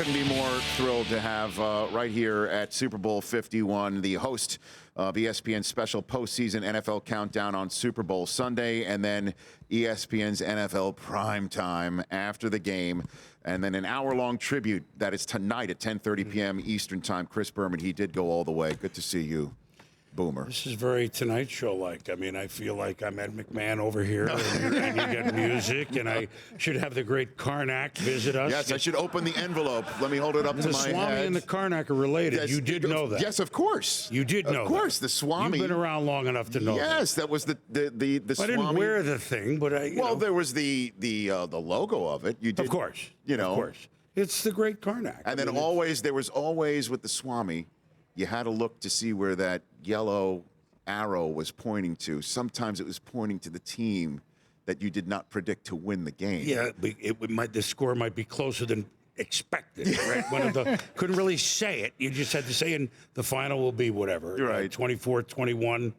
couldn't be more thrilled to have right here at Super Bowl 51 the host of ESPN's special postseason NFL countdown on Super Bowl Sunday, and then ESPN's NFL primetime after the game, and then an hour-long tribute that is tonight at 10:30 p.m. Eastern Time. Chris Berman, he did go all the way. Good to see you, Boomer. This is very Tonight Show-like. I mean, I feel like I'm Ed McMahon over here, and you get music, and I should have the great Karnak visit us. Yes, I should open the envelope. Let me hold it up to my head. The Swami and the Karnak are related. Yes, you did know that. Yes, of course. You did know that. Of course, the Swami. You've been around long enough to know that. Yes, that was the Swami. I didn't wear the thing, but I. Well, there was the logo of it. You did, of course. You know, of course. It's the great Karnak. And then there was always with the Swami, you had to look to see where that yellow arrow was pointing to. Sometimes it was pointing to the team that you did not predict to win the game. Yeah, the score might be closer than expected, right? Couldn't really say it. You just had to say, and the final will be whatever. Right. 24-21.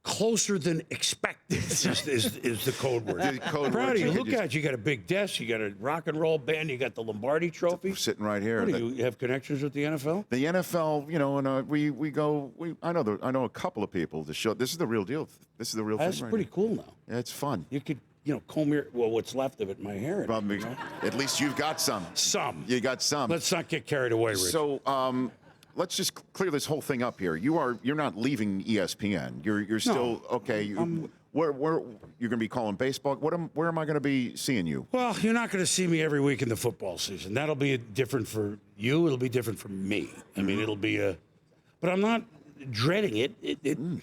Closer than expected is the code word. The code Proud word. of you. Look at you. You got a big desk. You got a rock and roll band. You got the Lombardi Trophy. We're sitting right here. What do you have connections with the NFL? The NFL, you know, and I know a couple of people to show. This is the real deal. This is the real thing. That's right pretty here. cool now. Yeah, it's fun. You could, comb your, what's left of it, my hair. At least you've got some. Some. You got some. Let's not get carried away, Rich. So, let's just clear this whole thing up here. You're not leaving ESPN. You're still okay. Where you're going to be calling baseball? Where am I going to be seeing you? Well, you're not going to see me every week in the football season. That'll be different for you. It'll be different for me. I mean, it'll be but I'm not dreading it.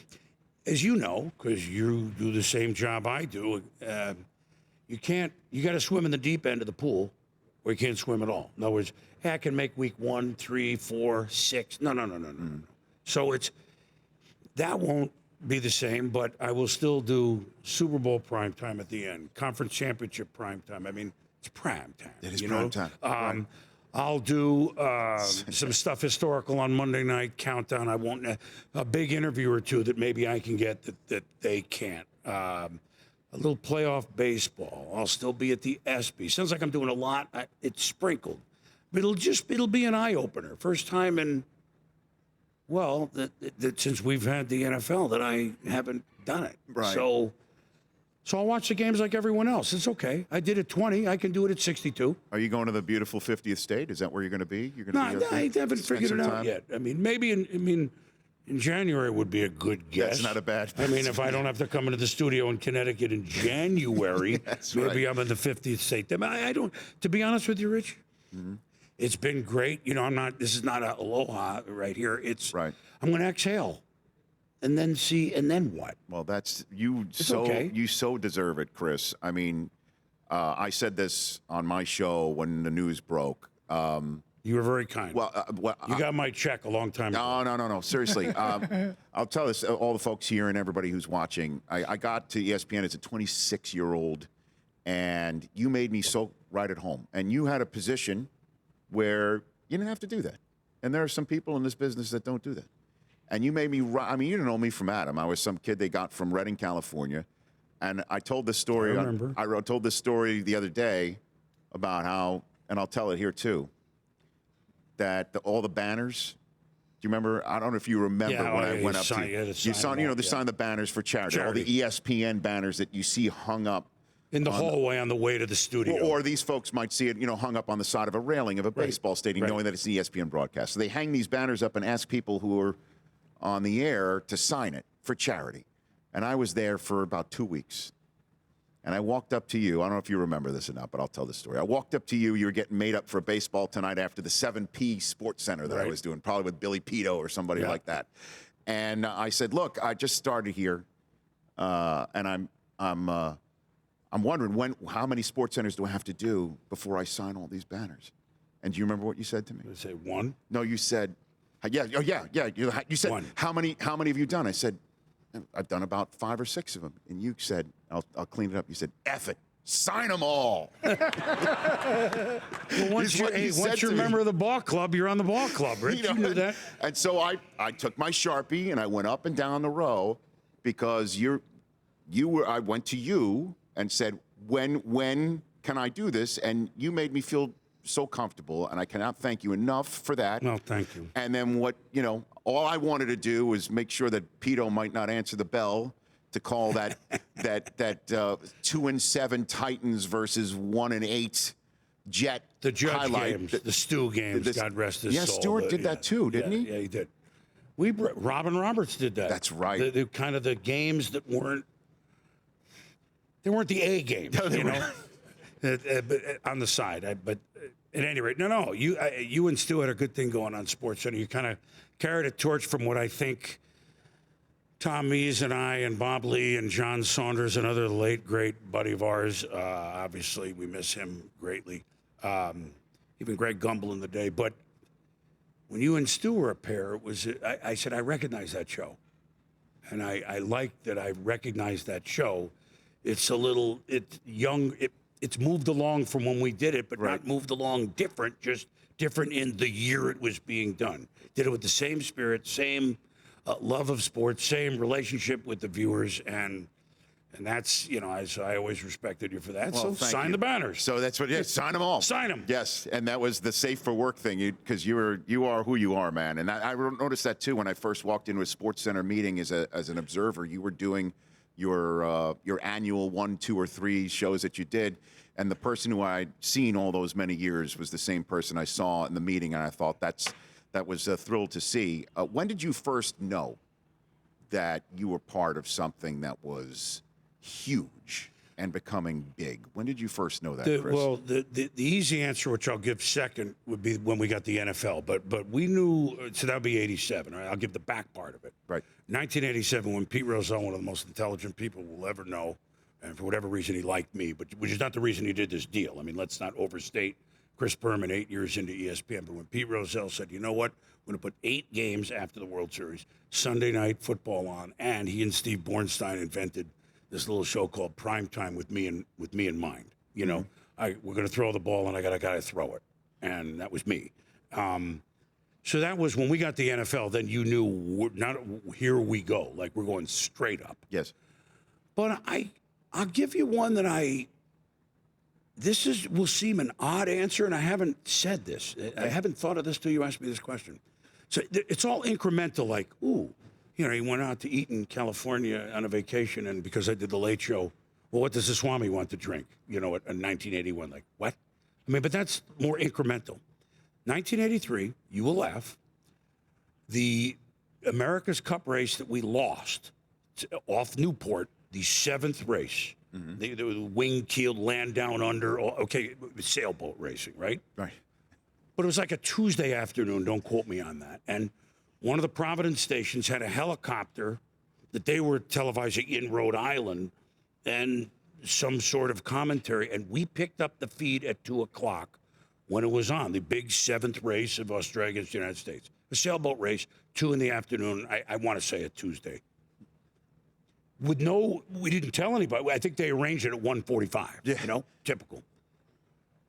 As you know, because you do the same job I do. You got to swim in the deep end of the pool, or you can't swim at all. In other words, hey, I can make week 1, 3, 4, 6. No. So that won't be the same, but I will still do Super Bowl primetime at the end, conference championship primetime. I mean, it's primetime. It is primetime. Right. I'll do some stuff historical on Monday night countdown. I won't a big interview or two that maybe I can get that they can't. A little playoff baseball. I'll still be at the ESPY. Sounds like I'm doing a lot. It's sprinkled. But it'll be an eye-opener. First time in, well, that since we've had the NFL that I haven't done it. Right. So I'll watch the games like everyone else. It's okay. I did it 20. I can do it at 62. Are you going to the beautiful 50th state? Is that where you're going to be? You're going No, I haven't figured it out yet. I mean, maybe in January would be a good guess. That's not a bad I mean, if I don't have to come into the studio in Connecticut in January, maybe I'm in the 50th state. I don't. To be honest with you, Rich, it's been great. This is not a aloha right here. It's right. I'm going to exhale, and then see, and then what? Well, that's you. Okay. You so deserve it, Chris. I mean, I said this on my show when the news broke. You were very kind. Well, you got my check a long time ago. No. Seriously, I'll tell this all the folks here and everybody who's watching. I got to ESPN as a 26-year-old, and you made me so right at home. And you had a position where you didn't have to do that. And there are some people in this business that don't do that. And you made me right. I mean, you didn't know me from Adam. I was some kid they got from Redding, California. And I told this story. I remember. I told this story the other day about how, and I'll tell it here too, that all the banners. Do you remember? I don't know if you remember when I went up to you signed the banners for charity. All the ESPN banners that you see hung up in the hallway on the way to the studio. Or these folks might see it, hung up on the side of a railing of a baseball stadium, knowing that it's an ESPN broadcast. So they hang these banners up and ask people who are on the air to sign it for charity. And I was there for about 2 weeks. And I walked up to you. I don't know if you remember this or not, but I'll tell the story. I walked up to you. You were getting made up for baseball tonight after the 7P Sports Center that I was doing, probably with Billy Pito or somebody like that. And I said, look, I just started here, and I'm wondering how many sports centers do I have to do before I sign all these banners? And do you remember what you said to me? Did I say one? No, you said, yeah. You said, one. How many have you done? I said, I've done about 5 or 6 of them. And you said, I'll clean it up. You said, F it. Sign them all. Well, once you're a member of the ball club, you're on the ball club, Rich. You knew that. And so I took my Sharpie and I went up and down the row because I went to you and said, when can I do this? And you made me feel so comfortable, and I cannot thank you enough for that. Well, thank you. And then all I wanted to do was make sure that Pito might not answer the bell to call that 2-7 Titans versus 1-8 Jet The Judge highlight. games, the Stu games, God rest his soul. Yeah, Stewart did that too, didn't he? Yeah, he did. Robin Roberts did that. That's right. The kind of the games that weren't the A games, on the side. But at any rate, you and Stu had a good thing going on SportsCenter. You kind of carried a torch from what I think Tom Mees and I and Bob Lee and John Saunders, another late great buddy of ours. Obviously, we miss him greatly. Even Greg Gumbel in the day. But when you and Stu were a pair, I said, I recognize that show. And I like that I recognize that show. It's young. It's moved along from when we did it, but not moved along different, just different in the year it was being done. Did it with the same spirit, same love of sports, same relationship with the viewers, and that's, I always respected you for that. Well, so sign the banners. So that's what, sign them all. Sign them. Yes, and that was the safe for work thing, because you are who you are, man. And I noticed that too when I first walked into a SportsCenter meeting as an observer. You were doing your annual 1, 2, or 3 shows that you did, and the person who I'd seen all those many years was the same person I saw in the meeting, and I thought that was a thrill to see. When did you first know that you were part of something that was huge and becoming big? When did you first know that, Chris? Well, the easy answer, which I'll give second, would be when we got the NFL. But we knew, so that would be 87. Right? I'll give the back part of it. Right. 1987, when Pete Rozelle, one of the most intelligent people we'll ever know, and for whatever reason he liked me, but which is not the reason he did this deal. I mean, let's not overstate Chris Berman 8 years into ESPN. But when Pete Rozelle said, you know what, I'm going to put 8 games after the World Series, Sunday night football on, and he and Steve Bornstein invented this little show called Primetime with me in mind. We're going to throw the ball, and I got to throw it, and that was me. So that was when we got the NFL. Then you knew, here we go, like we're going straight up. Yes. But I'll give you one that will seem an odd answer, and I haven't said this. I haven't thought of this till you asked me this question. So it's all incremental, like, he went out to eat in California on a vacation, and because I did the Late Show, well, what does the Swami want to drink? In 1981, like, what? I mean, but that's more incremental. 1983, you will laugh, the America's Cup race that we lost off Newport, the 7th race, the wing-keeled, land down under, sailboat racing, right? Right. But it was like a Tuesday afternoon, don't quote me on that. And one of the Providence stations had a helicopter that they were televising in Rhode Island and some sort of commentary. And we picked up the feed at 2 o'clock when it was on, the big 7th race of Australia against the United States. A sailboat race, 2 in the afternoon, I want to say a Tuesday. We didn't tell anybody. I think they arranged it at 1:45, typical.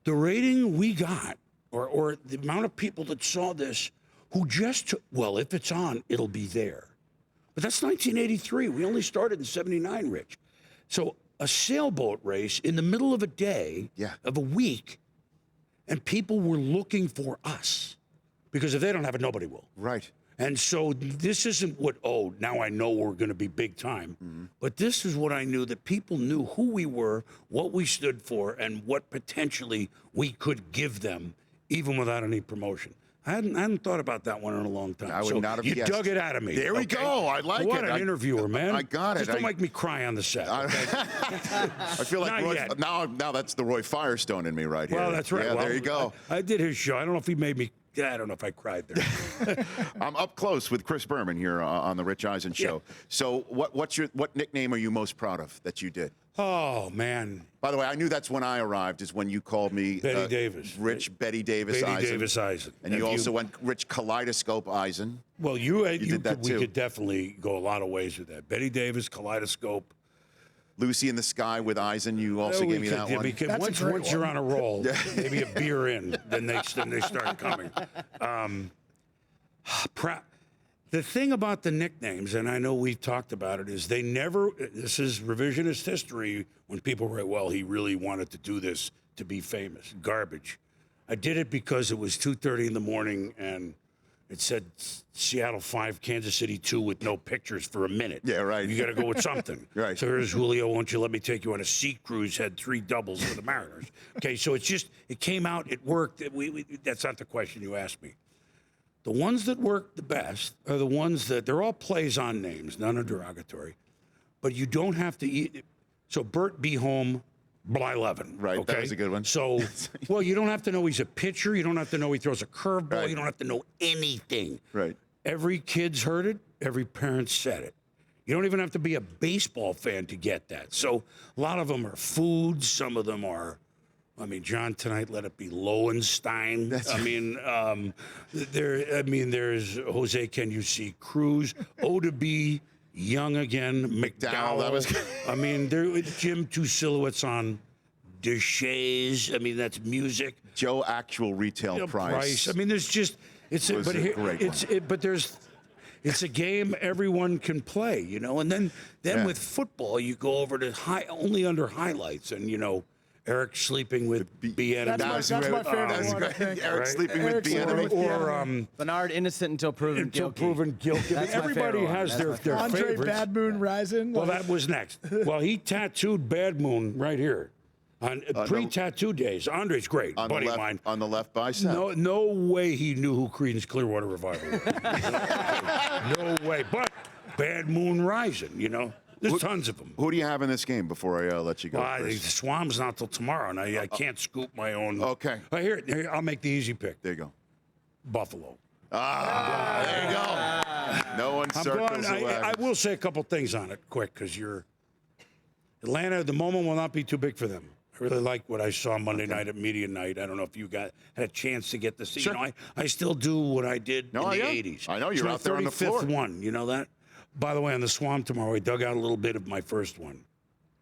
The rating we got, or the amount of people that saw this, who just took, if it's on, it'll be there. But that's 1983. We only started in 79, Rich. So a sailboat race in the middle of a day, of a week, and people were looking for us. Because if they don't have it, nobody will. Right. And so this isn't now I know we're going to be big time. Mm-hmm. But this is what I knew, that people knew who we were, what we stood for, and what potentially we could give them, even without any promotion. I hadn't thought about that one in a long time. I would not have guessed. You dug it out of me. There we go. I like it. What an interviewer, man. I got it. Just don't make me cry on the set. Okay? I feel like now that's the Roy Firestone in me right here. Well, that's right. Yeah, there you go. I did his show. I don't know if he made me. I don't know if I cried there. I'm up close with Chris Berman here on the Rich Eisen Show. Yeah. So what nickname are you most proud of that you did? Oh, man. By the way, I knew that's when I arrived, is when you called me Betty Davis. Rich Betty Davis Eisen. Betty Davis Eisen. And you also went Rich Kaleidoscope Eisen. Well, you did that too. We could definitely go a lot of ways with that. Betty Davis, Kaleidoscope. Lucy in the Sky with Eisen, you also gave me that one. Once you're on a roll, maybe a beer in, then they start coming. The thing about the nicknames, and I know we've talked about it, is this is revisionist history when people write, well, he really wanted to do this to be famous. Garbage. I did it because it was 2:30 in the morning and it said Seattle 5, Kansas City 2 with no pictures for a minute. Yeah, right. You got to go with something. Right. So here's Julio. Won't you let me take you on a sea cruise? Had 3 doubles for the Mariners. Okay, so it's just, it came out, it worked. That's not the question you asked me. The ones that work the best are the ones that, they're all plays on names, none are derogatory. But you don't have to eat. So Bert be home, Bly-Levin. Right, okay? that was a good one. So, well, you don't have to know he's a pitcher. You don't have to know he throws a curveball. Right. You don't have to know anything. Right. Every kid's heard it. Every parent said it. You don't even have to be a baseball fan to get that. So a lot of them are foods. Some of them are, I mean, John tonight let it be Lowenstein. There's Jose, can you see Cruz? Odabe, Young again, McDowell. that was I mean, there Jim, 2 silhouettes on Deshays. I mean, that's music. Joe, actual retail You know, price. I mean, there's just it's a, Was but a here, great it's one. it, but there's it's a game everyone can play, you know. And then Yeah. with football, you go over to only under highlights, and you know, Eric sleeping with B. That's my favorite one, I think. Eric Right? sleeping Eric with sleeping B. with or Bernard innocent until proven until guilty. proven guilty. That's my Everybody favorite one. has That's their my favorite. Andre favorites. Bad Moon Rising. Well, that was next. Well, he tattooed Bad Moon right here on pre-tattoo days. Andre's great, on buddy the of left, mine. on the left bicep. No way he knew who Creedence Clearwater Revival was. No way. But Bad Moon Rising, you know. There's tons of them. Who do you have in this game before I let you go? Well, the Chris? Swam's not till tomorrow, and I can't scoop my own. Okay. Here, I'll make the easy pick. There you go. Buffalo. There you go. No one I'm circles going, the I wagons. will say a couple things on it quick, because Atlanta, the moment will not be too big for them. I really like what I saw Monday night at media night. I don't know if you had a chance to get to see. Sure. You know, I still do what I did in the 80s. I know, It's you're my out there on the 35th floor. one. You know that? By the way, on the Swamp tomorrow, I dug out a little bit of my first one.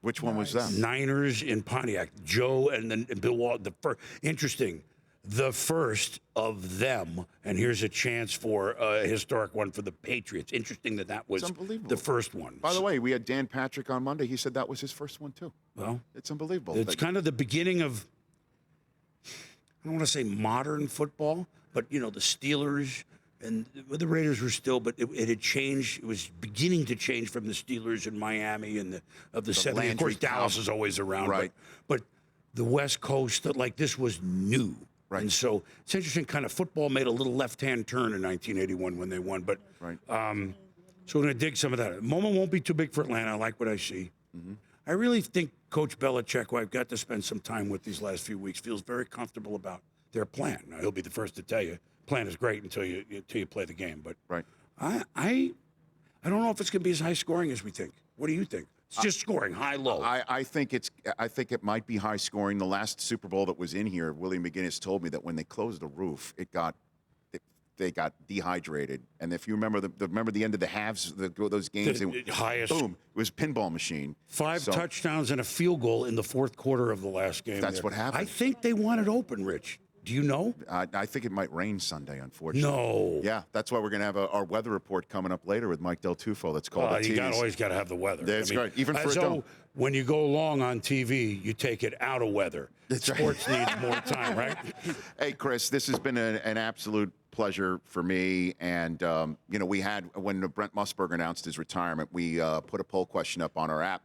Which one was that? Niners in Pontiac. Joe and then Bill Walton. Interesting. The first of them, and here's a chance for a historic one for the Patriots. Interesting that was unbelievable. the first one. By the way, we had Dan Patrick on Monday. He said that was his first one, too. Well, It's unbelievable. it's kind of the beginning of, I don't want to say modern football, but, you know, the Steelers and the Raiders were still, but it had changed. It was beginning to change from the Steelers in Miami and the 70s. Of Landry course, Dallas Cow- is always around. Right. But the West Coast, like this was new. Right. And so it's interesting, kind of football made a little left-hand turn in 1981 when they won. But Right. so we're going to dig some of that. The moment won't be too big for Atlanta. I like what I see. I really think Coach Belichick, who I've got to spend some time with these last few weeks, feels very comfortable about their plan. Now, he'll be the first to tell you, plan is great until you play the game. But Right. I don't know if it's going to be as high scoring as we think. What do you think? It's just scoring, high, low. I think it might be high scoring. The last Super Bowl that was in here, Willie McGinnis told me that when they closed the roof, they got dehydrated. And if you remember the end of the halves, those games, The highest- boom, it was pinball machine. 5 So, touchdowns and a field goal in the fourth quarter of the last game. That's there. what happened. I think they want it open, Rich. Do you know? I think it might rain Sunday, unfortunately. No. Yeah, that's why we're going to have our weather report coming up later with Mike Del Tufo. That's called the You TVs. always got to have the weather. That's right, even for a so dome. when you go long on TV, you take it out of weather. That's right. Sports needs more time, right? Hey, Chris, this has been an absolute pleasure for me. And, we had, when Brent Musburger announced his retirement, we put a poll question up on our app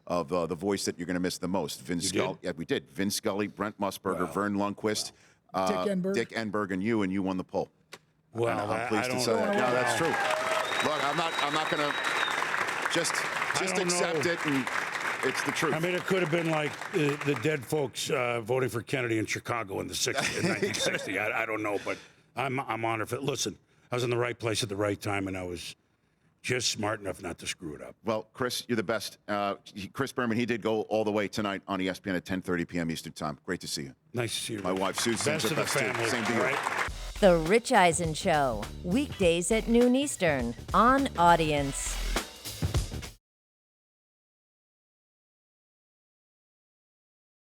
of the voice that you're going to miss the most. Vince Scully. did? Yeah, we did. Vince Scully, Brent Musburger, Wow. Vern Lundquist, Dick Enberg, and you won the poll. Well, I'm I pleased to don't say that. know. No, that's true. Look, I'm not going to just don't accept know. it, and it's the truth. I mean, it could have been like the dead folks voting for Kennedy in Chicago in 1960. I don't know, but I'm honored for it. Listen, I was in the right place at the right time, and I was just smart enough not to screw it up. Well, Chris, you're the best. Chris Berman, he did go all the way tonight on ESPN at 10:30 p.m. Eastern Time. Great to see you. Nice to see you. My wife, Susan, Best of the family. Same to you. Right? The Rich Eisen Show, weekdays at noon Eastern on Audience.